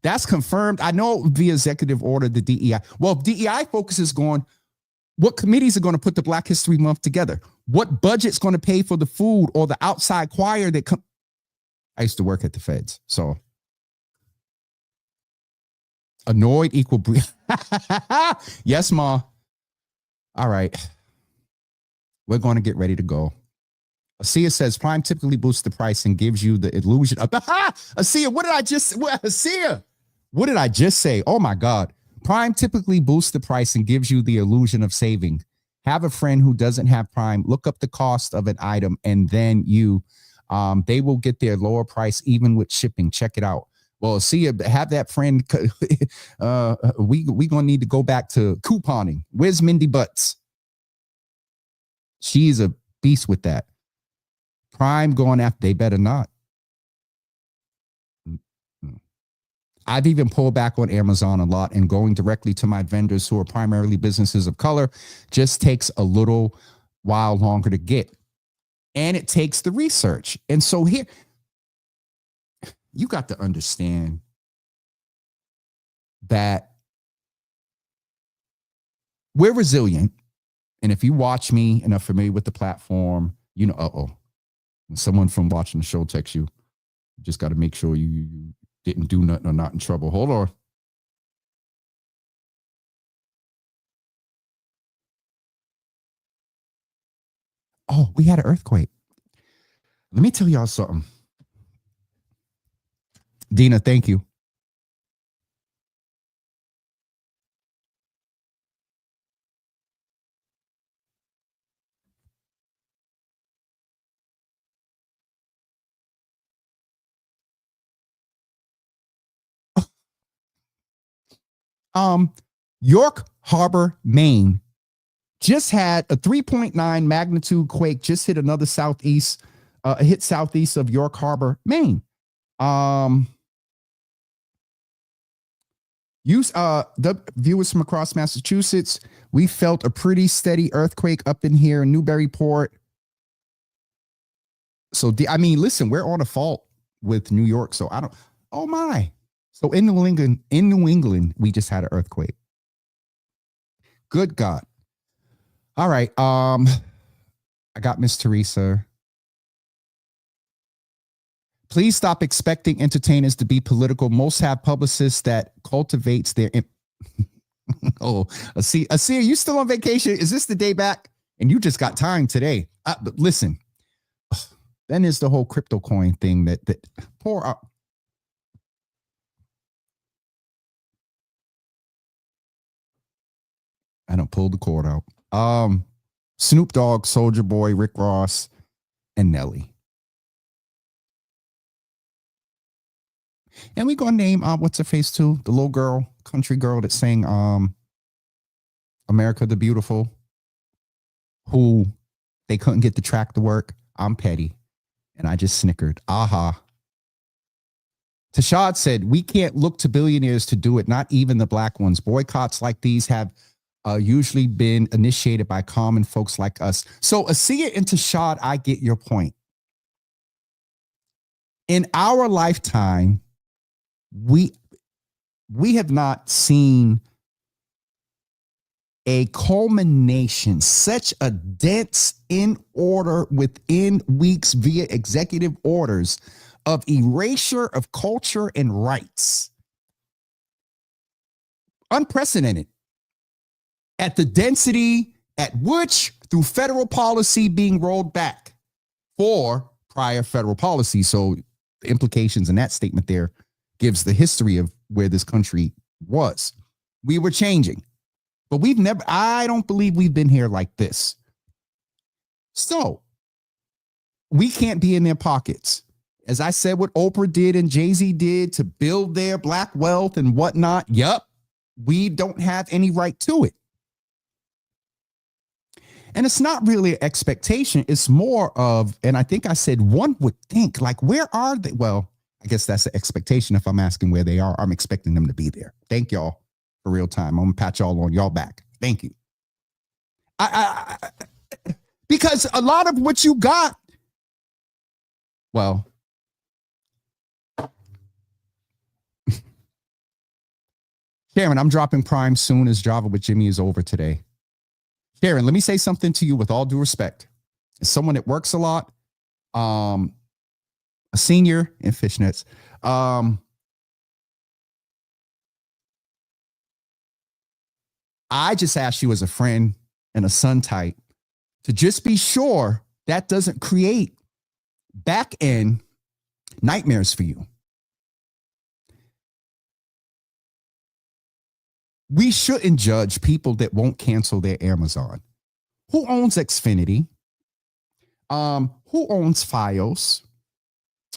That's confirmed. I know via executive order, the DEI. Well, DEI focuses going, What committees are going to put the Black History Month together? What budget's going to pay for the food or the outside choir that come? I used to work at the feds, so annoyed equal. Yes, Ma. All right, we're going to get ready to go. Asia says Prime typically boosts the price and gives you the illusion of Asia. What did I just? Asia, what did I just say? Oh my God. Prime typically boosts the price and gives you the illusion of saving. Have a friend who doesn't have Prime, look up the cost of an item, and then they will get their lower price even with shipping. Check it out. Well, see, have that friend. We gonna need to go back to couponing. Where's Mindy Butts? She's a beast with that. Prime going after, they better not. I've even pulled back on Amazon a lot, and going directly to my vendors who are primarily businesses of color just takes a little while longer to get. And it takes the research. And so here, you got to understand that we're resilient. And if you watch me and are familiar with the platform, you know, when someone from watching the show texts you, you just got to make sure you didn't do nothing or not in trouble. Hold on. Oh, we had an earthquake. Let me tell y'all something. Dina, thank you. York Harbor, Maine just had a 3.9 magnitude quake, just hit another southeast of York Harbor, Maine. The viewers from across Massachusetts, we felt a pretty steady earthquake up in here in Newburyport. So, listen, we're on a fault with New York. So oh my. So in New England, we just had an earthquake. Good God. All right. I got Miss Teresa. Please stop expecting entertainers to be political. Most have publicists that cultivates their. Oh, Asia, you still on vacation? Is this the day back? And you just got time today. But listen, then there's the whole crypto coin thing that pour up. I don't pull the cord out. Snoop Dogg, Soulja Boy, Rick Ross, and Nelly. And we gonna name what's her face too? The little girl, country girl that sang America the Beautiful, who they couldn't get the track to work. I'm petty. And I just snickered. Aha. Tashad said, we can't look to billionaires to do it, not even the black ones. Boycotts like these have usually been initiated by common folks like us. So Asia and Tashad, I get your point. In our lifetime, we have not seen a culmination, such a dense in order within weeks via executive orders of erasure of culture and rights. Unprecedented. At the density at which, through federal policy being rolled back for prior federal policy. So the implications in that statement there gives the history of where this country was. We were changing, but I don't believe we've been here like this. So we can't be in their pockets. As I said, what Oprah did and Jay-Z did to build their black wealth and whatnot. Yup, we don't have any right to it. And it's not really an expectation. It's more of, and I think I said one would think, like, where are they? Well, I guess that's the expectation. If I'm asking where they are, I'm expecting them to be there. Thank y'all for real time. I'm gonna pat y'all on y'all back. Thank you. Because a lot of what you got, well, Sharon, I'm dropping Prime soon as Java with Jimmy is over today. Sharon, let me say something to you with all due respect. As someone that works a lot, a senior in fishnets, I just asked you as a friend and a son type to just be sure that doesn't create back end nightmares for you. We shouldn't judge people that won't cancel their Amazon. Who owns Xfinity? Who owns Fios?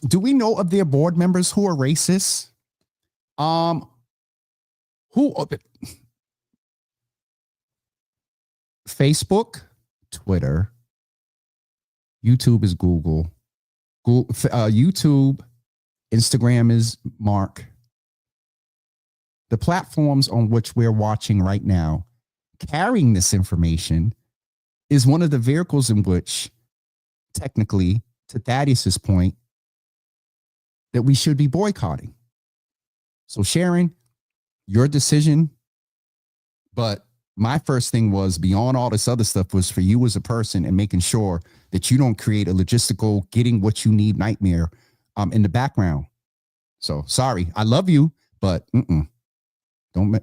Do we know of their board members who are racist? Who Facebook, Twitter, YouTube is Google, YouTube, Instagram is Mark. The platforms on which we're watching right now, carrying this information, is one of the vehicles in which, technically, to Thaddeus's point, that we should be boycotting. So, Sharon, your decision. But my first thing was, beyond all this other stuff, was for you as a person and making sure that you don't create a logistical getting what you need nightmare in the background. So, sorry, I love you, but don't.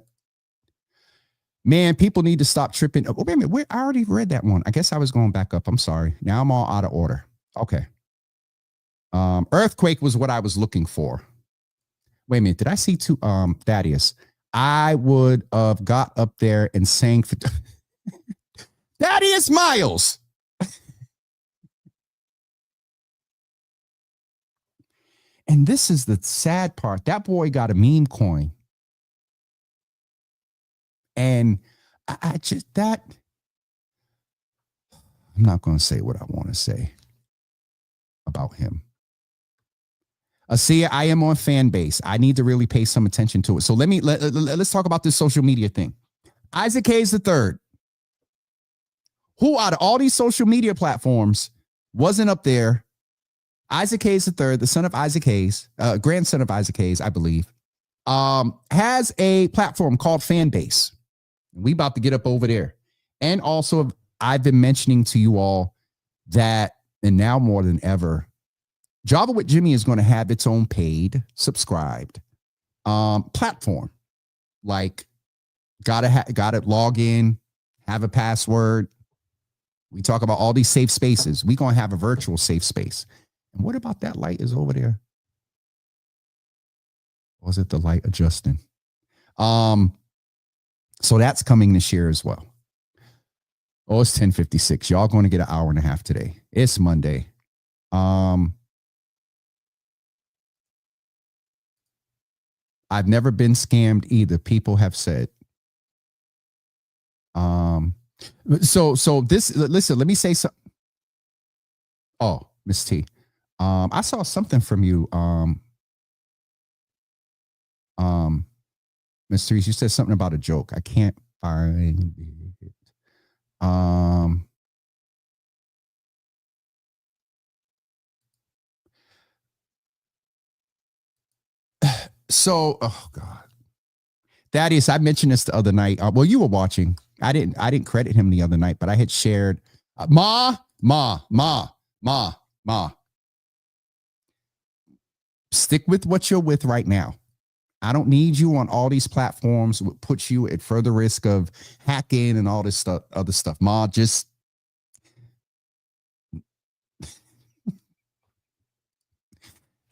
Man, people need to stop tripping. Oh, wait a minute. I already read that one. I guess I was going back up. I'm sorry. Now I'm all out of order. Okay. Earthquake was what I was looking for. Wait a minute. Did I see two? Thaddeus. I would have got up there and sang for Thaddeus Miles. And this is the sad part. That boy got a meme coin. And I just, that, I'm not going to say what I want to say about him. See, I am on fan base. I need to really pay some attention to it. So let's talk about this social media thing. Isaac Hayes III, who out of all these social media platforms wasn't up there. Isaac Hayes III, the son of Isaac Hayes, grandson of Isaac Hayes, I believe, has a platform called Fanbase. We about to get up over there. And also, I've been mentioning to you all that, and now more than ever, Java with Jimmy is going to have its own paid, subscribed platform. Like, gotta log in, have a password. We talk about all these safe spaces. We're going to have a virtual safe space. And what about that light is over there? Was it the light adjusting? So that's coming this year as well. Oh, it's 10:56. Y'all going to get an hour and a half today. It's Monday. I've never been scammed either. People have said. So this, listen, let me say something. Oh, Miss T. I saw something from you. Miss Therese, you said something about a joke. I can't find it. So, oh God, Thaddeus, I mentioned this the other night. Well, you were watching. I didn't credit him the other night, but I had shared. Ma. Stick with what you're with right now. I don't need you on all these platforms. It puts you at further risk of hacking and all this stuff, other stuff. Ma, just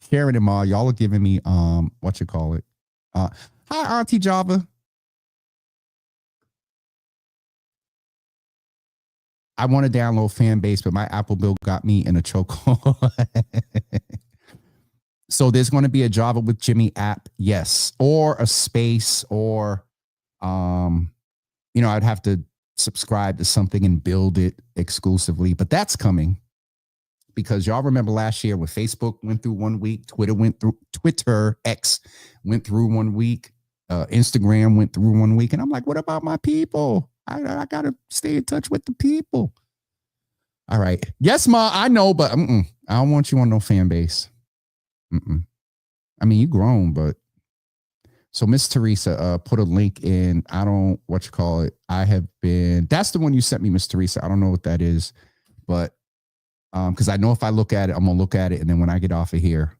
Karen and Ma, y'all are giving me what you call it. Hi, Auntie Java. I want to download Fanbase, but my Apple bill got me in a chokehold. So there's going to be a Java with Jimmy app, yes, or a space, or I'd have to subscribe to something and build it exclusively. But that's coming, because y'all remember last year when Facebook went through 1 week, Twitter X went through 1 week, Instagram went through 1 week, and I'm like, what about my people? I gotta stay in touch with the people. All right, yes, Ma, I know, but I don't want you on no fan base. I mean, you grown, but So Miss Teresa put a link in. I don't what you call it. That's the one you sent me, Miss Teresa. I don't know what that is, but because I know if I look at it, I'm gonna look at it, and then when I get off of here,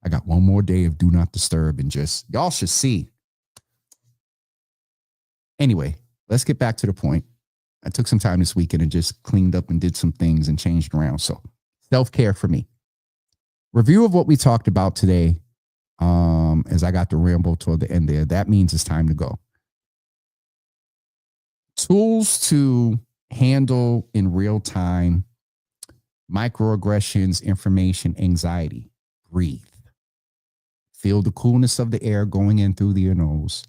I got one more day of do not disturb and just y'all should see. Anyway, let's get back to the point. I took some time this weekend and just cleaned up and did some things and changed around. So self-care for me. Review of what we talked about today. As I got to ramble toward the end there, that means it's time to go. Tools to handle in real time microaggressions, information, anxiety. Breathe. Feel the coolness of the air going in through your nose.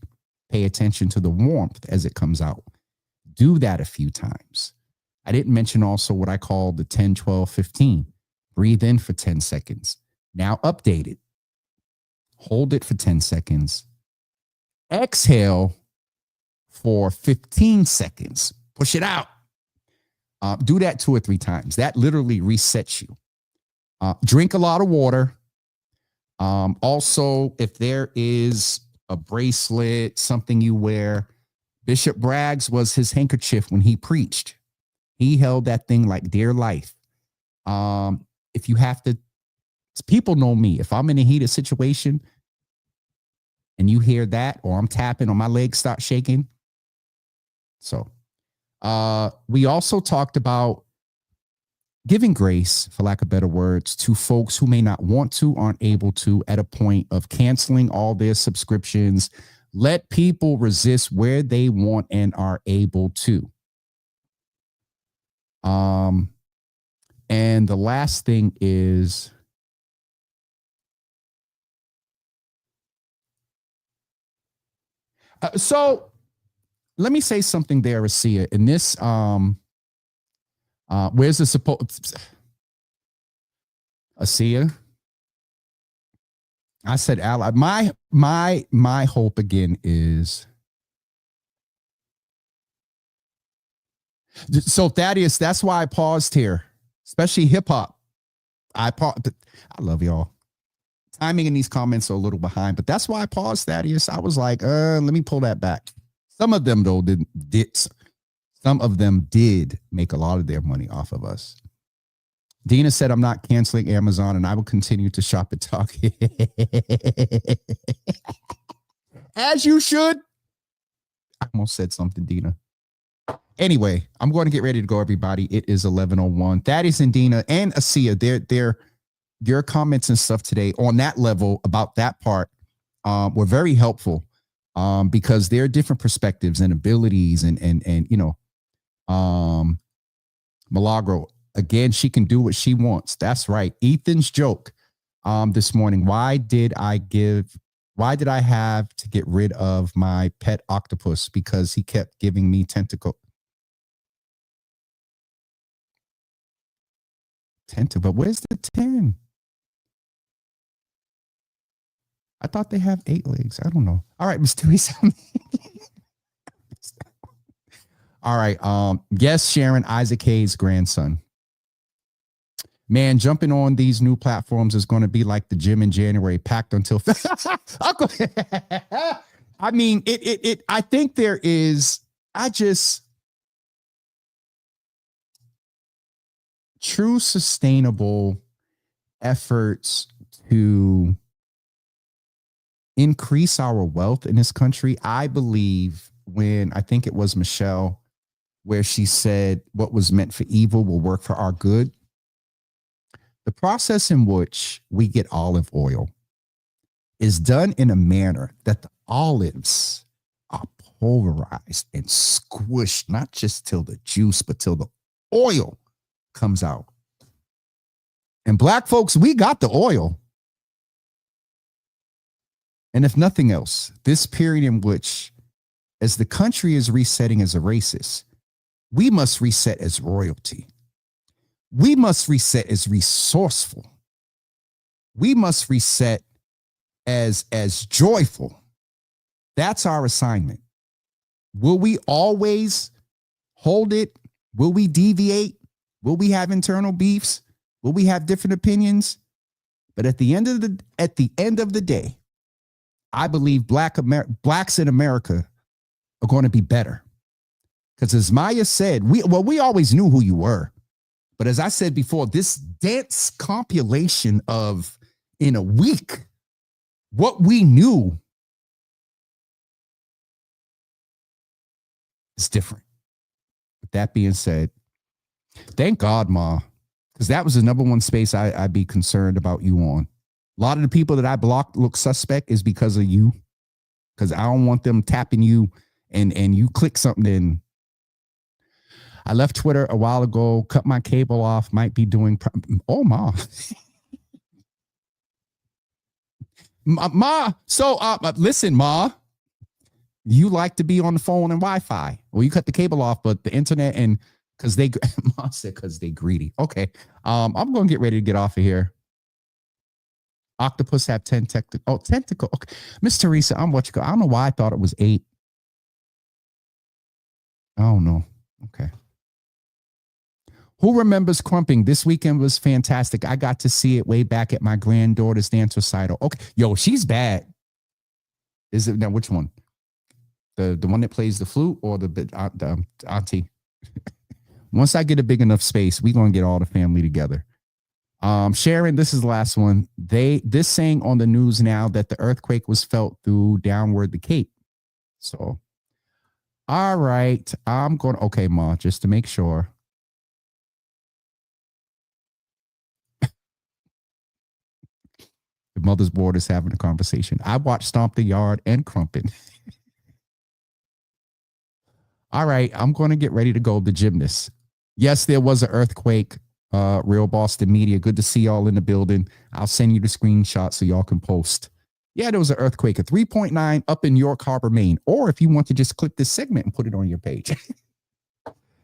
Pay attention to the warmth as it comes out. Do that a few times. I didn't mention also what I call the 10, 12, 15. Breathe in for 10 seconds. Now update it. Hold it for 10 seconds. Exhale for 15 seconds. Push it out. Do that 2 or 3 times. That literally resets you. Drink a lot of water. Also, if there is a bracelet, something you wear, Bishop Braggs was his handkerchief when he preached. He held that thing like dear life. If you have to, people know me. If I'm in a heated situation and you hear that, or I'm tapping or my legs start shaking. So we also talked about giving grace, for lack of better words, to folks who may not want to, aren't able to, at a point of canceling all their subscriptions. Let people resist where they want and are able to. And the last thing is so let me say something there, Asia. In this, where's the supposed Asia? I said ally. My hope again is so Thaddeus. That's why I paused here, especially hip hop. I love y'all. Timing in these comments are a little behind, but that's why I paused, Thaddeus. I was like, let me pull that back. Some of them though some of them did make a lot of their money off of us. Dina said, I'm not canceling Amazon and I will continue to shop at Target. As you should. I almost said something, Dina. Anyway, I'm going to get ready to go, everybody. It is 11:01. Thaddeus and Dina and Asia, their comments and stuff today on that level about that part were very helpful because there are different perspectives and abilities and you know, Milagro, again, she can do what she wants. That's right. Ethan's joke this morning. Why did I have to get rid of my pet octopus? Because he kept giving me tentacle. But where's the 10? I thought they have 8 legs. I don't know. All right, Mr. Teresa. All right. Yes, Sharon, Isaac Hayes' grandson. Man, jumping on these new platforms is going to be like the gym in January, packed until. I mean, I think there is. True sustainable efforts to increase our wealth in this country. I believe I think it was Michelle, where she said what was meant for evil will work for our good. The process in which we get olive oil is done in a manner that the olives are pulverized and squished, not just till the juice, but till the oil comes out. And Black folks, we got the oil. And if nothing else, this period in which, as the country is resetting as a racist, we must reset as royalty. We must reset as resourceful. We must reset as joyful. That's our assignment. Will we always hold it? Will we deviate? Will we have internal beefs? Will we have different opinions? But at the end of the day, I believe blacks in America are going to be better. Because as Maya said, we always knew who you were. But as I said before, this dense compilation of in a week, what we knew is different. With that being said, thank God, Ma, because that was the number one space I'd be concerned about you on. A lot of the people that I blocked look suspect is because of you, because I don't want them tapping you and you click something in. I left Twitter a while ago, cut my cable off, might be doing. Oh, Ma. Ma, so listen, Ma, you like to be on the phone and Wi-Fi. Well, you cut the cable off, but the internet and because they, Ma said, because they greedy. Okay. I'm going to get ready to get off of here. Octopus have 10 tentacle. Oh, tentacle. Okay. Miss Teresa, I'm what you go. I don't know why I thought it was 8. Oh, no. Okay. Who remembers Crumping? This weekend was fantastic. I got to see it way back at my granddaughter's dance recital. Okay. Yo, she's bad. Is it now? Which one? The one that plays the flute or the auntie? Once I get a big enough space, we're going to get all the family together. Sharon, this is the last one. This saying on the news now that the earthquake was felt through downward the Cape. So, all right. I'm going, okay, Ma, just to make sure. The mother's board is having a conversation. I watched Stomp the Yard and Crumpin'. All right, I'm going to get ready to go. The gymnast. Yes, there was an earthquake. Real Boston Media. Good to see y'all in the building. I'll send you the screenshot so y'all can post. Yeah, there was an earthquake, a 3.9 up in York Harbor, Maine. Or if you want to just click this segment and put it on your page.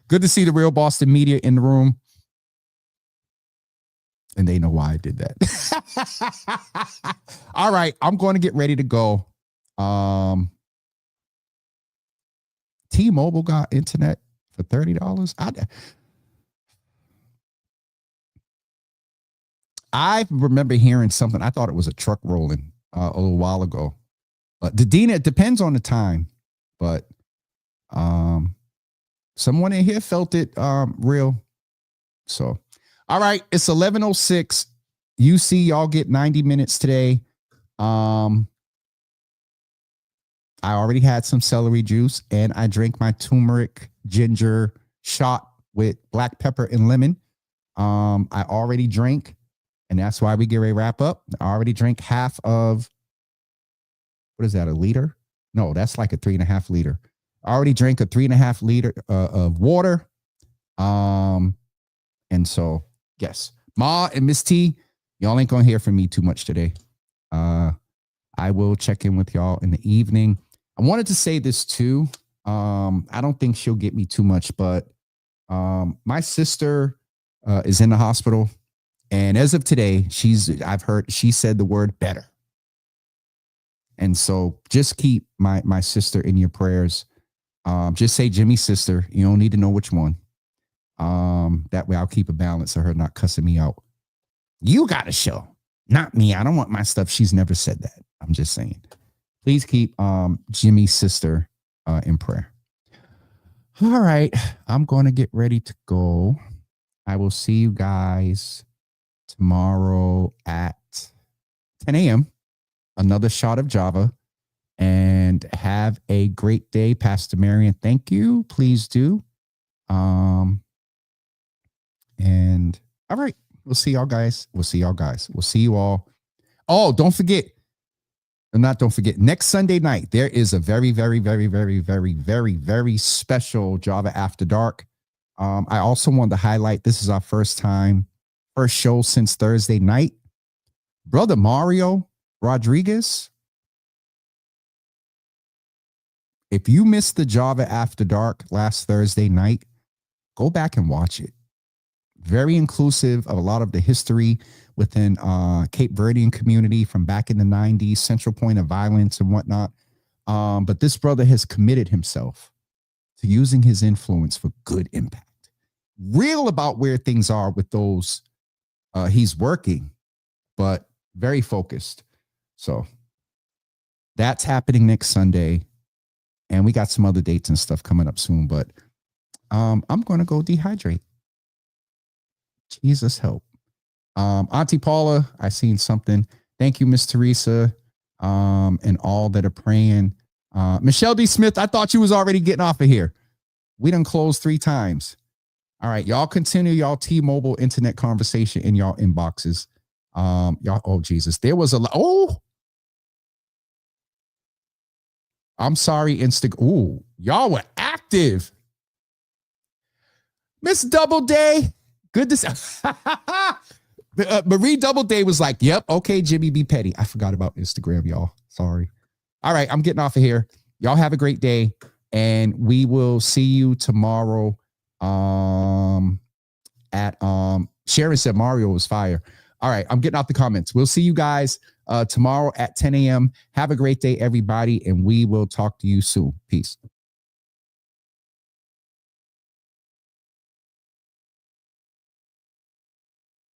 Good to see the Real Boston Media in the room. And they know why I did that. All right, I'm going to get ready to go. T-Mobile got internet for $30. I remember hearing something. I thought it was a truck rolling a little while ago. But Dedina, it depends on the time. But someone in here felt it real. So, all right, it's 11:06. UC, y'all get 90 minutes today. I already had some celery juice and I drank my turmeric ginger shot with black pepper and lemon. I already drank, and that's why we get ready to wrap up. I already drank half of, what is that, a liter? No, that's like a 3.5 liter. I already drank a 3.5 liter of water. And so, yes, Ma and Miss T, y'all ain't going to hear from me too much today. I will check in with y'all in the evening. I wanted to say this too. I don't think she'll get me too much, but my sister is in the hospital. And as of today, I've heard she said the word better. And so just keep my sister in your prayers. Just say Jimmy's sister. You don't need to know which one. That way I'll keep a balance of her not cussing me out. You got a show, not me. I don't want my stuff. She's never said that. I'm just saying. Please keep Jimmy's sister in prayer. All right. I'm going to get ready to go. I will see you guys tomorrow at 10 a.m. Another shot of Java. And have a great day, Pastor Marion. Thank you. Please do. And all right. We'll see y'all guys. We'll see you all. Oh, don't forget. Don't forget, next Sunday night, there is a very, very, very, very, very, very, very special Java After Dark. I also wanted to highlight, this is our first show since Thursday night. Brother Mario Rodriguez. If you missed the Java After Dark last Thursday night, go back and watch it. Very inclusive of a lot of the history within Cape Verdean community from back in the 90s, central point of violence and whatnot. But this brother has committed himself to using his influence for good impact. Real about where things are with those he's working, but very focused. So that's happening next Sunday. And we got some other dates and stuff coming up soon, but I'm going to go dehydrate. Jesus help. Auntie Paula, I seen something. Thank you, Miss Teresa, and all that are praying. Michelle D. Smith, I thought you was already getting off of here. We done closed 3 times. All right, y'all continue y'all T-Mobile internet conversation in y'all inboxes. Y'all, oh Jesus, there was a lot. Oh, I'm sorry, Ooh, y'all were active. Miss Doubleday, good to see. Marie Doubleday was like, yep, okay, Jimmy, be petty. I forgot about Instagram, y'all. Sorry. All right, I'm getting off of here. Y'all have a great day, and we will see you tomorrow. At Sharon said Mario was fire. All right, I'm getting out the comments. We'll see you guys tomorrow at 10 a.m. Have a great day, everybody, and we will talk to you soon. Peace.